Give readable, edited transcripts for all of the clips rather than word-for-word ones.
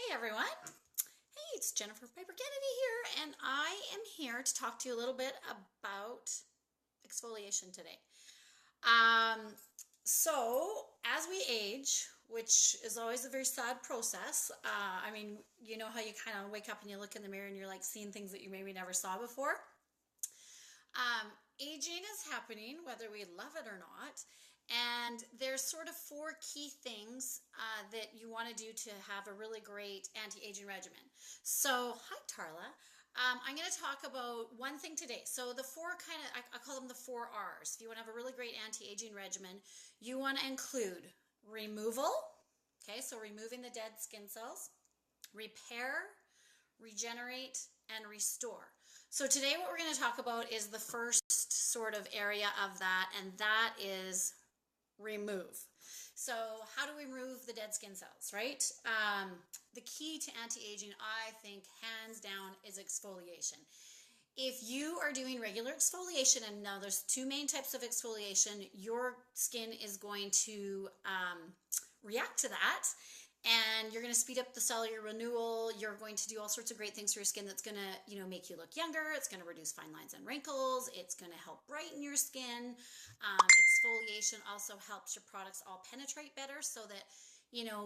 Hey everyone. Hey, it's Jennifer Piper Kennedy here, and I am here to talk to you a little bit about exfoliation today. Um, so, as we age, which is always a very sad process, you know how you kind of wake up and you look in the mirror and you're like seeing things that you maybe never saw before? Aging is happening, whether we love it or not. And there's sort of four key things that you want to do to have a really great anti-aging regimen. So, hi Tarla. I'm going to talk about one thing today. So the four I call them the four R's. If you want to have a really great anti-aging regimen, you want to include removal. Okay, so removing the dead skin cells, repair, regenerate, and restore. So today what we're going to talk about is the first sort of area of that, and that is remove. So how do we remove the dead skin cells, right? The key to anti-aging, I think, hands down, is exfoliation. If you are doing regular exfoliation, and now there's two main types of exfoliation, your skin is going to react to that, and you're going to speed up the cellular renewal. You're going to do all sorts of great things for your skin that's going to, make you look younger. It's going to reduce fine lines and wrinkles. It's going to help brighten your skin. Exfoliation also helps your products all penetrate better so that,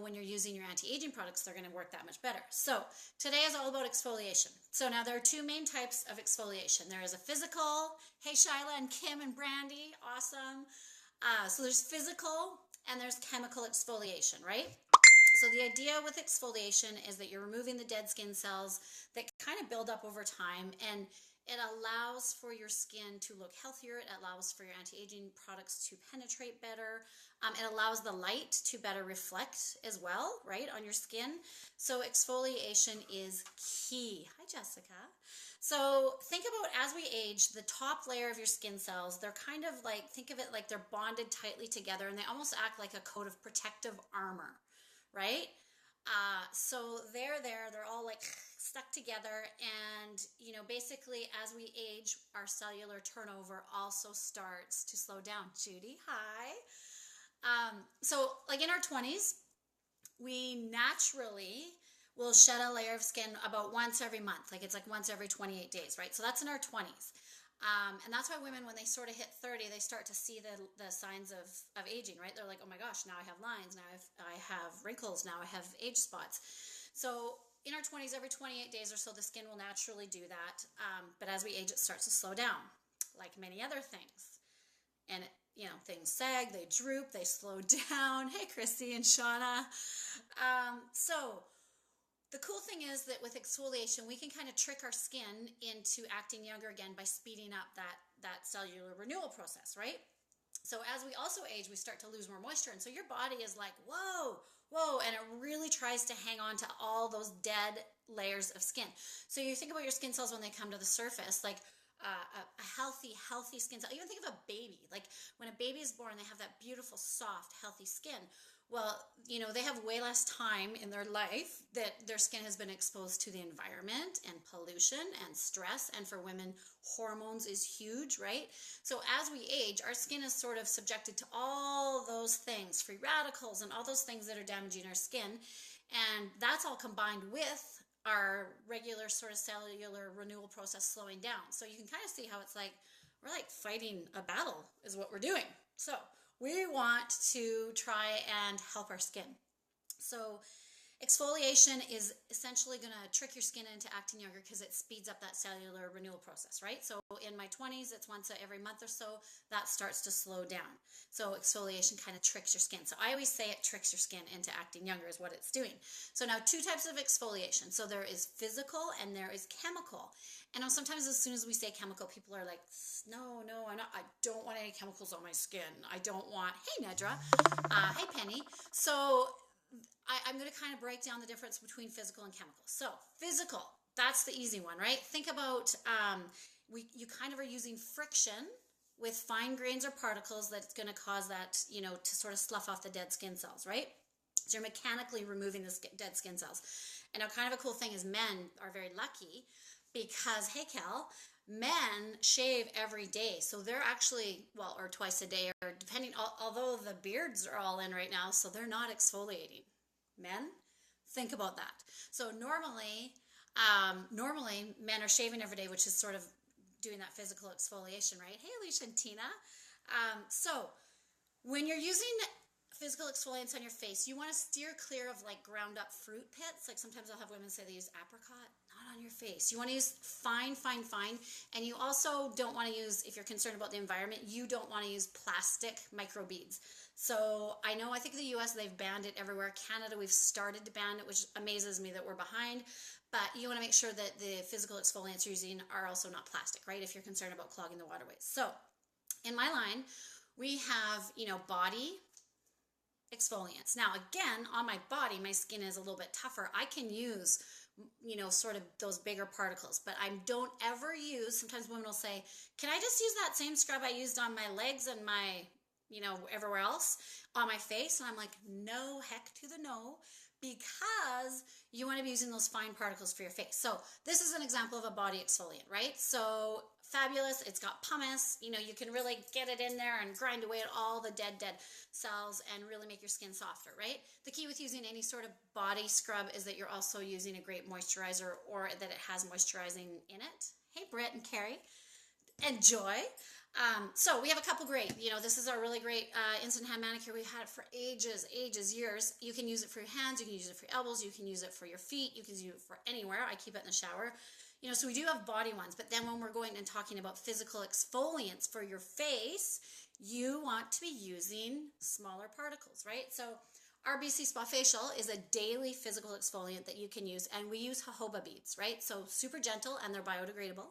when you're using your anti-aging products, they're going to work that much better. So today is all about exfoliation. So now there are two main types of exfoliation. There is a physical. Hey, Shyla and Kim and Brandy. Awesome. So there's physical and there's chemical exfoliation, right? So the idea with exfoliation is that you're removing the dead skin cells that kind of build up over time, and it allows for your skin to look healthier. It allows for your anti-aging products to penetrate better. It allows the light to better reflect as well, right, on your skin. So exfoliation is key. Hi, Jessica. So think about, as we age, the top layer of your skin cells, they're kind of like, think of it like they're bonded tightly together, and they almost act like a coat of protective armor, right? So they're all like stuck together, and basically as we age, our cellular turnover also starts to slow down. Judy, hi. So like in our 20s, we naturally will shed a layer of skin about once every month. Like it's like once every 28 days, right? So that's in our 20s. And that's why women, when they sort of hit 30, they start to see the signs of aging, right? They're like, oh my gosh, now I have lines, now I have wrinkles, now I have age spots. So in our 20s, every 28 days or so, the skin will naturally do that. But as we age, it starts to slow down, like many other things. And, things sag, they droop, they slow down. Hey, Christy and Shauna. So the cool thing is that with exfoliation, we can kind of trick our skin into acting younger again by speeding up that cellular renewal process, right? So as we also age, we start to lose more moisture. And so your body is like, whoa, and it really tries to hang on to all those dead layers of skin. So you think about your skin cells when they come to the surface, like a healthy skin cell. Even think of a baby. Like when a baby is born, they have that beautiful, soft, healthy skin. Well, they have way less time in their life that their skin has been exposed to the environment and pollution and stress. And for women, hormones is huge, right? So as we age, our skin is sort of subjected to all those things, free radicals and all those things that are damaging our skin. And that's all combined with our regular sort of cellular renewal process slowing down. So you can kind of see how it's like, we're like fighting a battle is what we're doing. So we want to try and help our skin. So exfoliation is essentially going to trick your skin into acting younger because it speeds up that cellular renewal process, right? So in my 20s, it's once every month or so, that starts to slow down. So exfoliation kind of tricks your skin. So I always say it tricks your skin into acting younger is what it's doing. So now two types of exfoliation. So there is physical and there is chemical. And sometimes as soon as we say chemical, people are like, no, I don't want any chemicals on my skin. I don't want, hey Nedra, hey Penny. So I'm going to kind of break down the difference between physical and chemical. So physical, that's the easy one, right? Think about, you kind of are using friction with fine grains or particles that's going to cause that, to sort of slough off the dead skin cells, right? So you're mechanically removing the dead skin cells. And now kind of a cool thing is men are very lucky because, hey Cal, men shave every day. So they're actually, or twice a day, or depending, although the beards are all in right now, so they're not exfoliating. Men, Think about that. So normally men are shaving every day, which is sort of doing that physical exfoliation, right? Hey, Alicia and Tina. So when you're using physical exfoliants on your face, you want to steer clear of like ground up fruit pits. Like sometimes I'll have women say they use apricot. Not on your face. You want to use fine. And you also don't want to use, if you're concerned about the environment, you don't want to use plastic microbeads. So I think in the US they've banned it everywhere. Canada, we've started to ban it, which amazes me that we're behind. But you want to make sure that the physical exfoliants you're using are also not plastic, right? If you're concerned about clogging the waterways. So in my line, we have, body exfoliants. Now, again, on my body, my skin is a little bit tougher. I can use, sort of those bigger particles, but I don't ever use, sometimes women will say, can I just use that same scrub I used on my legs and my, everywhere else on my face? And I'm like, no, heck to the no, because you want to be using those fine particles for your face. So this is an example of a body exfoliant, right? So fabulous. It's got pumice. You can really get it in there and grind away at all the dead cells and really make your skin softer, right? The key with using any sort of body scrub is that you're also using a great moisturizer, or that it has moisturizing in it. Hey, Britt and Carrie. Enjoy. So we have a couple great, this is our really great instant hand manicure. We've had it for ages, years. You can use it for your hands, you can use it for your elbows, you can use it for your feet, you can use it for anywhere. I keep it in the shower. So we do have body ones, but then when we're going and talking about physical exfoliants for your face, you want to be using smaller particles, right? So our BC Spa Facial is a daily physical exfoliant that you can use, and we use jojoba beads, right? So super gentle, and they're biodegradable.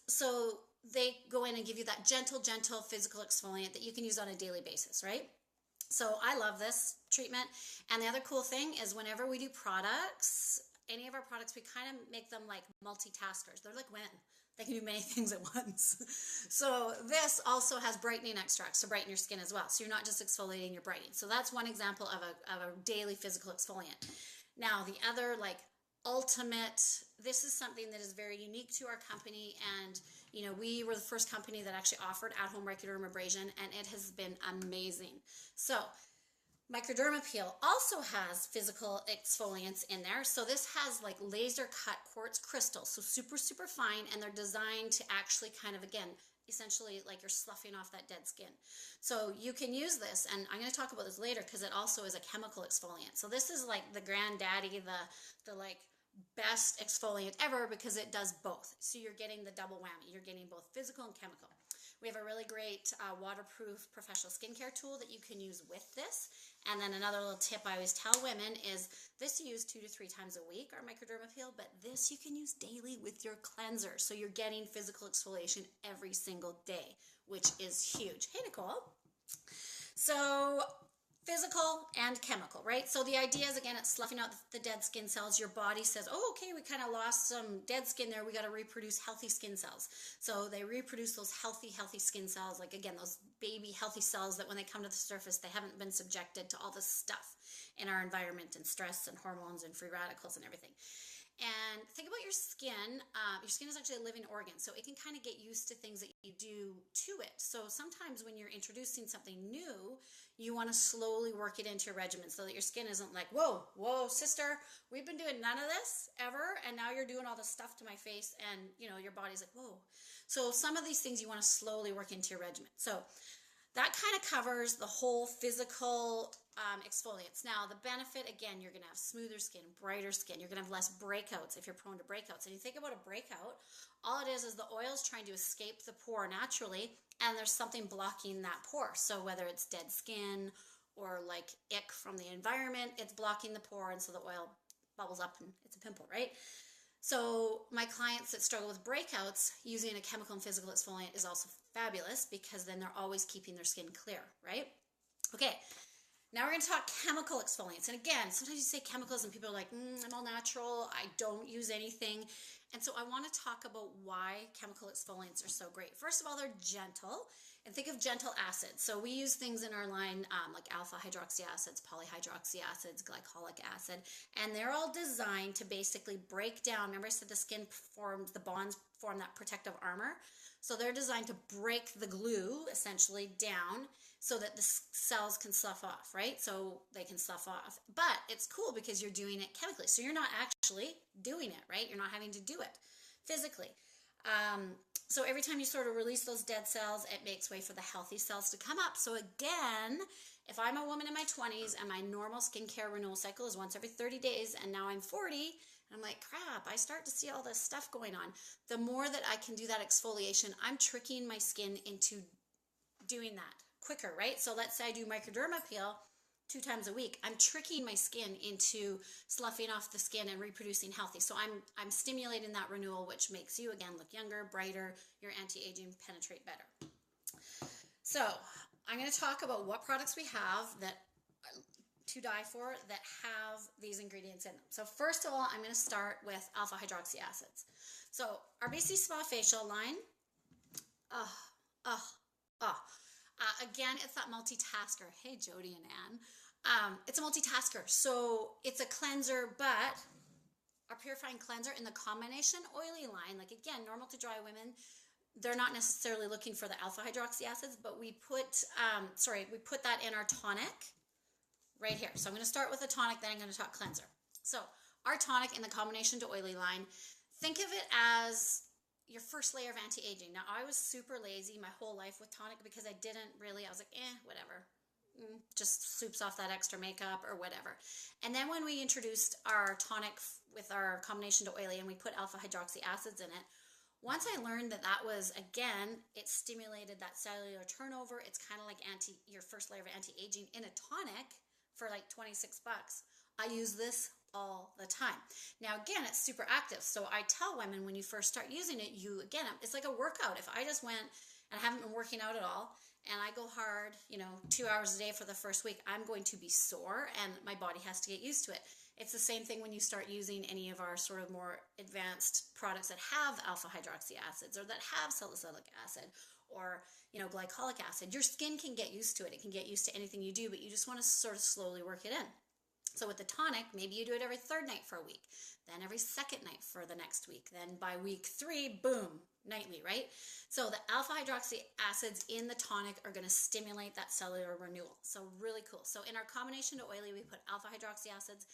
So they go in and give you that gentle physical exfoliant that you can use on a daily basis, right? So I love this treatment. And the other cool thing is whenever we do products, any of our products, we kind of make them like multitaskers. They're like women. They can do many things at once. So this also has brightening extracts to brighten your skin as well. So you're not just exfoliating, you're brightening. So that's one example of a daily physical exfoliant. Now the other ultimate, this is something that is very unique to our company, and we were the first company that actually offered at-home microdermabrasion, and it has been amazing. So Microderma Peel also has physical exfoliants in there. So this has laser cut quartz crystals, so super fine, and they're designed to actually kind of, again, essentially like you're sloughing off that dead skin. So you can use this, and I'm going to talk about this later because it also is a chemical exfoliant. So this is like the granddaddy, the best exfoliant ever, because it does both. So you're getting the double whammy. You're getting both physical and chemical. We have a really great waterproof professional skincare tool that you can use with this. And then another little tip I always tell women is this you use 2 to 3 times a week, our Microderma Peel, but this you can use daily with your cleanser. So you're getting physical exfoliation every single day, which is huge. Hey, Nicole. So physical and chemical, right? So the idea is, again, it's sloughing out the dead skin cells. Your body says, oh, okay, we kind of lost some dead skin there. We got to reproduce healthy skin cells. So they reproduce those healthy skin cells, like, again, those baby healthy cells that when they come to the surface, they haven't been subjected to all this stuff in our environment and stress and hormones and free radicals and everything. And think about your skin. Your skin is actually a living organ, so it can kind of get used to things that you do to it. So sometimes when you're introducing something new, you want to slowly work it into your regimen so that your skin isn't like, whoa, sister, we've been doing none of this ever, and now you're doing all this stuff to my face, and your body's like, whoa. So some of these things you want to slowly work into your regimen. So that kind of covers the whole physical exfoliants. Now, the benefit, again, you're going to have smoother skin, brighter skin. You're going to have less breakouts if you're prone to breakouts. And you think about a breakout, all it is the oil is trying to escape the pore naturally, and there's something blocking that pore. So whether it's dead skin or ick from the environment, it's blocking the pore, and so the oil bubbles up and it's a pimple, right? So my clients that struggle with breakouts, using a chemical and physical exfoliant is also fabulous, because then they're always keeping their skin clear, right? Okay, now we're going to talk chemical exfoliants. And again, sometimes you say chemicals and people are like, I'm all natural, I don't use anything. And so I want to talk about why chemical exfoliants are so great. First of all, they're gentle. And think of gentle acids. So we use things in our line like alpha hydroxy acids, polyhydroxy acids, glycolic acid, and they're all designed to basically break down. Remember I said the skin forms, the bonds form that protective armor. So they're designed to break the glue essentially down so that the cells can slough off, right? So they can slough off. But it's cool because you're doing it chemically. So you're not actually doing it, right? You're not having to do it physically. So every time you sort of release those dead cells, it makes way for the healthy cells to come up. So again, if I'm a woman in my 20s and my normal skincare renewal cycle is once every 30 days, and now I'm 40, and I'm like, crap, I start to see all this stuff going on. The more that I can do that exfoliation, I'm tricking my skin into doing that quicker, right? So let's say I do microderma peel 2 times a week. I'm tricking my skin into sloughing off the skin and reproducing healthy. So I'm stimulating that renewal, which makes you again look younger, brighter, your anti-aging penetrate better. So I'm going to talk about what products we have that to die for that have these ingredients in them. So first of all, I'm going to start with alpha hydroxy acids. So our BC Spa facial line, again, it's that multitasker. Hey, Jody and Ann. It's a multitasker. So it's a cleanser, but our purifying cleanser in the combination oily line, like again, normal to dry women, they're not necessarily looking for the alpha hydroxy acids, but we put that in our tonic right here. So I'm going to start with a tonic, then I'm going to talk cleanser. So our tonic in the combination to oily line, think of it as your first layer of anti-aging. Now, I was super lazy my whole life with tonic because I was like, whatever. Just soups off that extra makeup or whatever. And then when we introduced our tonic with our combination to oily and we put alpha hydroxy acids in it, once I learned that was, again, it stimulated that cellular turnover. It's kind of like your first layer of anti-aging in a tonic for like $26. I use this all the time. Now, again, it's super active. So I tell women when you first start using it, it's like a workout. If I just went and I haven't been working out at all and I go hard, 2 hours a day for the first week, I'm going to be sore and my body has to get used to it. It's the same thing when you start using any of our sort of more advanced products that have alpha hydroxy acids or that have salicylic acid or, glycolic acid. Your skin can get used to it. It can get used to anything you do, but you just want to sort of slowly work it in. So with the tonic, maybe you do it every 3rd night for a week, then every 2nd night for the next week. Then by week 3, boom, nightly, right? So the alpha hydroxy acids in the tonic are going to stimulate that cellular renewal. So really cool. So in our combination to oily, we put alpha hydroxy acids.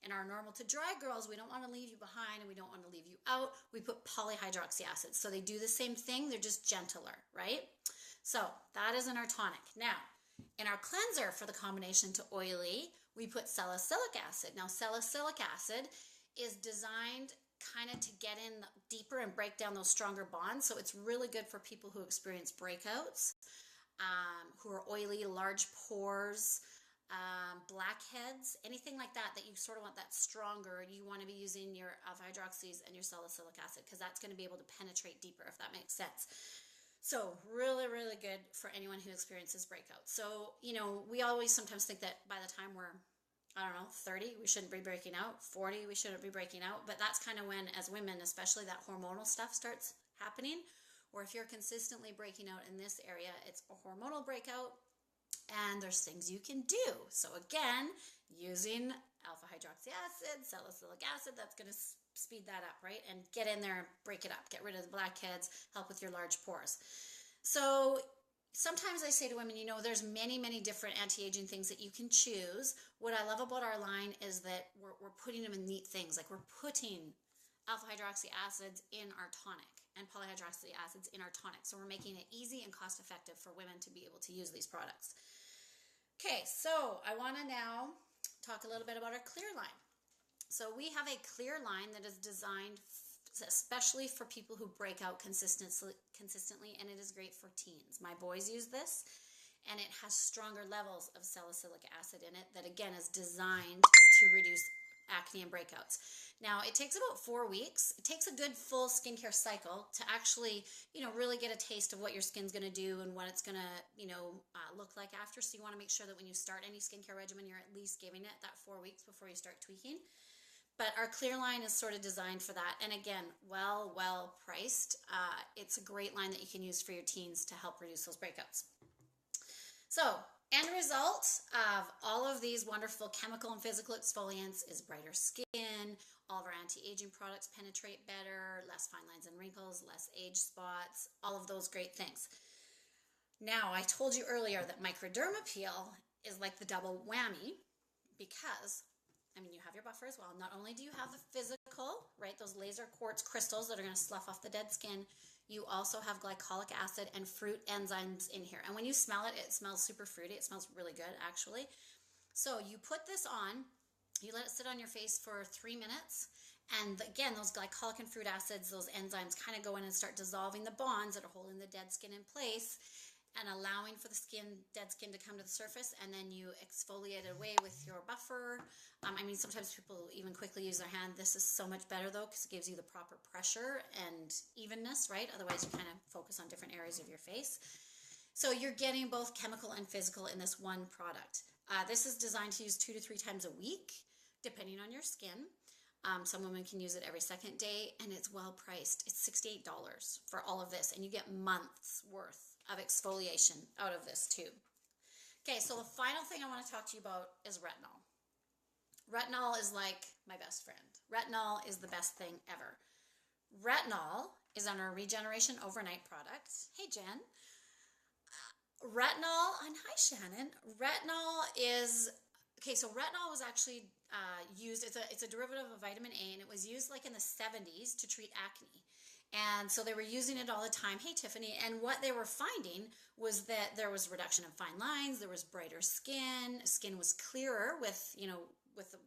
In our normal to dry girls, we don't want to leave you behind and we don't want to leave you out. We put polyhydroxy acids. So they do the same thing, they're just gentler, right? So that is in our tonic. Now, in our cleanser for the combination to oily, we put salicylic acid. Now, salicylic acid is designed kind of to get in deeper and break down those stronger bonds. So it's really good for people who experience breakouts, who are oily, large pores, blackheads, anything like that you sort of want that stronger. You want to be using your alpha hydroxys and your salicylic acid because that's going to be able to penetrate deeper, if that makes sense. So really, really good for anyone who experiences breakouts. So, we always sometimes think that by the time we're, 30, we shouldn't be breaking out. 40, we shouldn't be breaking out. But that's kind of when, as women, especially that hormonal stuff starts happening. Or if you're consistently breaking out in this area, it's a hormonal breakout. And there's things you can do. So again, using alpha hydroxy acid, salicylic acid, that's going to speed that up, right? And get in there and break it up. Get rid of the blackheads, help with your large pores. So sometimes I say to women, there's many, many different anti-aging things that you can choose. What I love about our line is that we're putting them in neat things. Like we're putting alpha hydroxy acids in our tonic and polyhydroxy acids in our tonic. So we're making it easy and cost effective for women to be able to use these products. Okay, so I want to now talk a little bit about our clear line. So we have a clear line that is designed especially for people who break out consistently, and it is great for teens. My boys use this, and it has stronger levels of salicylic acid in it that, again, is designed to reduce acne and breakouts. Now, it takes about 4 weeks. It takes a good full skincare cycle to actually, really get a taste of what your skin's going to do and what it's going to, look like after. So you want to make sure that when you start any skincare regimen, you're at least giving it that 4 weeks before you start tweaking. But our clear line is sort of designed for that. And again, well priced. It's a great line that you can use for your teens to help reduce those breakouts. So, end result of all of these wonderful chemical and physical exfoliants is brighter skin. All of our anti-aging products penetrate better, less fine lines and wrinkles, less age spots, all of those great things. Now, I told you earlier that microderma peel is like the double whammy because, I mean, you have your buffer as well. Not only do you have the physical, right, those laser quartz crystals that are going to slough off the dead skin, you also have glycolic acid and fruit enzymes in here. And when you smell it, it smells super fruity. It smells really good, actually. So you put this on, you let it sit on your face for 3 minutes. And again, those glycolic and fruit acids, those enzymes kind of go in and start dissolving the bonds that are holding the dead skin in place and allowing for the dead skin to come to the surface, and then you exfoliate it away with your buffer. I mean, sometimes people even quickly use their hand. This is so much better though, because it gives you the proper pressure and evenness, right? Otherwise you kind of focus on different areas of your face. So you're getting both chemical and physical in this one product. This is designed to use 2 to 3 times a week, depending on your skin. Some women can use it every second day, and it's well priced. It's $68 for all of this, and you get months worth of exfoliation out of this tube. Okay, so the final thing I want to talk to you about is retinol. Retinol is like my best friend. Retinol is the best thing ever. Retinol is on our Regeneration Overnight product. Hey, Jen. Retinol, and hi, Shannon. Retinol is, okay, so retinol was actually used, it's a derivative of vitamin A, and it was used like in the 70s to treat acne. And so they were using it all the time. Hey, Tiffany. And what they were finding was that there was reduction in fine lines. There was brighter skin. Skin was clearer with,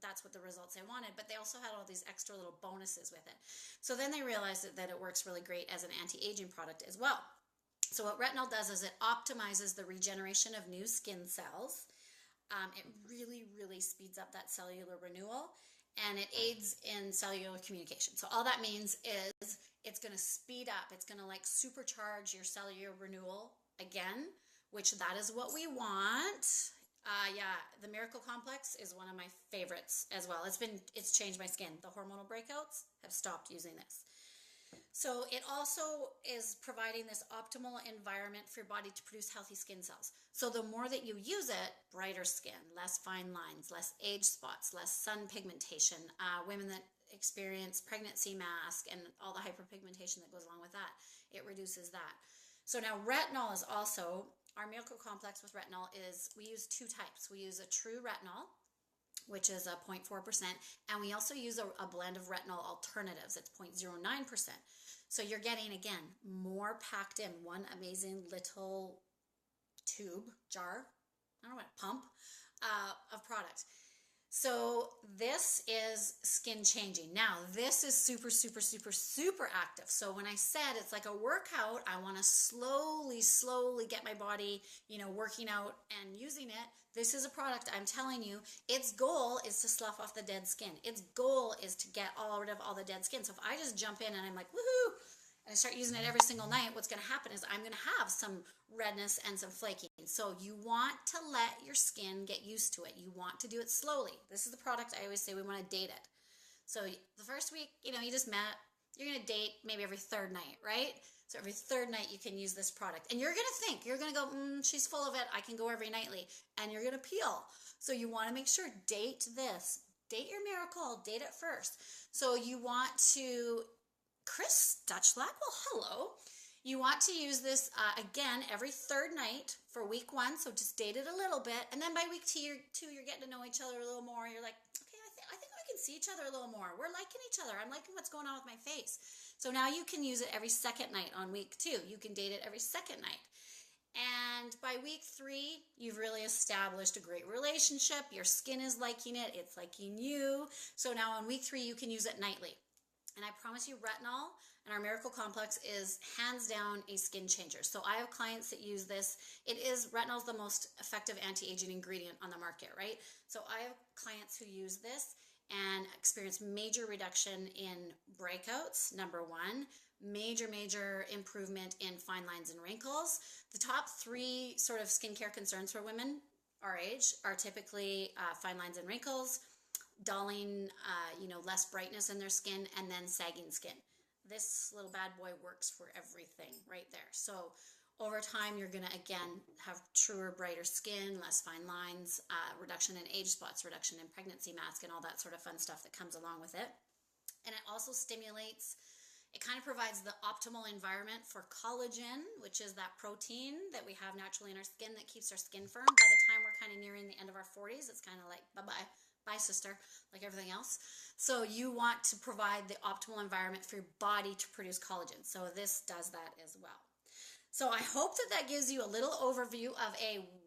that's what the results they wanted. But they also had all these extra little bonuses with it. So then they realized that it works really great as an anti-aging product as well. So what retinol does is it optimizes the regeneration of new skin cells. It really speeds up that cellular renewal. And it aids in cellular communication. So all that means is it's going to speed up. It's going to like supercharge your cellular renewal again, which that is what we want. Yeah, the Miracle Complex is one of my favorites as well. It's changed my skin. The hormonal breakouts have stopped using this. So it also is providing this optimal environment for your body to produce healthy skin cells. So the more that you use it, brighter skin, less fine lines, less age spots, less sun pigmentation, women that experience pregnancy mask and all the hyperpigmentation that goes along with that, it reduces that. So now retinol is also, our Miracle Complex with retinol is, we use 2 types. We use a true retinol, which is a 0.4%, and we also use a blend of retinol alternatives. It's 0.09%. So you're getting, again, more packed in one amazing little tube, jar, I don't know what, pump of product. So this is skin changing. Now, this is super active. So when I said it's like a workout, I want to slowly get my body, working out and using it. This is a product, I'm telling you, its goal is to slough off the dead skin. Its goal is to get rid of all the dead skin. So if I just jump in and I'm like, woohoo, and I start using it every single night, what's going to happen is I'm going to have some redness and some flaking. So you want to let your skin get used to it. You want to do it slowly. This is the product I always say we want to date it. So the first week, you just met, you're going to date maybe every 3rd night, right? So every 3rd night you can use this product. And you're going to think, you're going to go, she's full of it. I can go every nightly. And you're going to peel. So you want to make sure, date this. Date your miracle. Date it first. So you want to, Chris Dutchlack, well, hello. You want to use this, again, every 3rd night for week 1. So just date it a little bit. And then by week 2, you're getting to know each other a little more. You're like, okay, I think we can see each other a little more. We're liking each other. I'm liking what's going on with my face. So now you can use it every 2nd night on week 2. You can date it every 2nd night. And by week 3, you've really established a great relationship. Your skin is liking it. It's liking you. So now on week 3, you can use it nightly. And I promise you, retinol and our Miracle Complex is hands down a skin changer. So I have clients that use this. Retinol is the most effective anti-aging ingredient on the market, right? So I have clients who use this and experience major reduction in breakouts, number 1. Major improvement in fine lines and wrinkles. The top 3 sort of skincare concerns for women our age are typically fine lines and wrinkles, dulling, less brightness in their skin, and then sagging skin. This little bad boy works for everything right there. So over time, you're gonna, again, have truer, brighter skin, less fine lines, reduction in age spots, reduction in pregnancy mask, and all that sort of fun stuff that comes along with it. And it also stimulates, it kind of provides the optimal environment for collagen, which is that protein that we have naturally in our skin that keeps our skin firm. By the time we're kind of nearing the end of our 40s, it's kind of like, bye-bye, bye sister, like everything else. So you want to provide the optimal environment for your body to produce collagen. So this does that as well. So I hope that that gives you a little overview of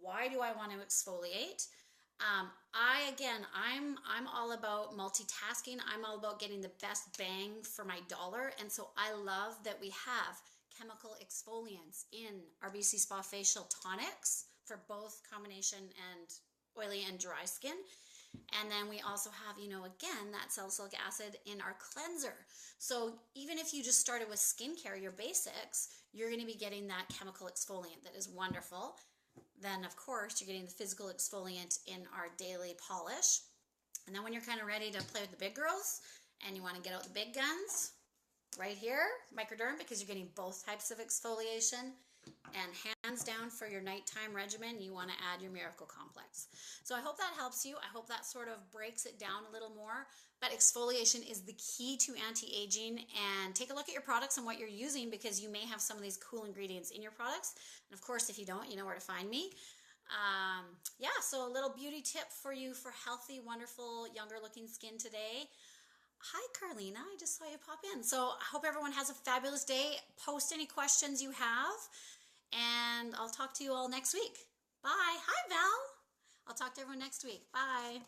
why do I want to exfoliate? I'm all about multitasking. I'm all about getting the best bang for my dollar. And so I love that we have chemical exfoliants in our BC Spa facial tonics for both combination and oily and dry skin. And then we also have, again, that salicylic acid in our cleanser. So even if you just started with skincare, your basics, you're going to be getting that chemical exfoliant that is wonderful. Then, of course, you're getting the physical exfoliant in our daily polish. And then when you're kind of ready to play with the big girls and you want to get out the big guns, right here, microderm, because you're getting both types of exfoliation. And hands down for your nighttime regimen, you want to add your Miracle Complex. So I hope that helps you. I hope that sort of breaks it down a little more. But exfoliation is the key to anti-aging. And take a look at your products and what you're using, because you may have some of these cool ingredients in your products. And of course, if you don't, you know where to find me. So a little beauty tip for you for healthy, wonderful, younger looking skin today. Hi, Carlina. I just saw you pop in. So I hope everyone has a fabulous day. Post any questions you have, and I'll talk to you all next week. Bye. Hi, Val. I'll talk to everyone next week. Bye.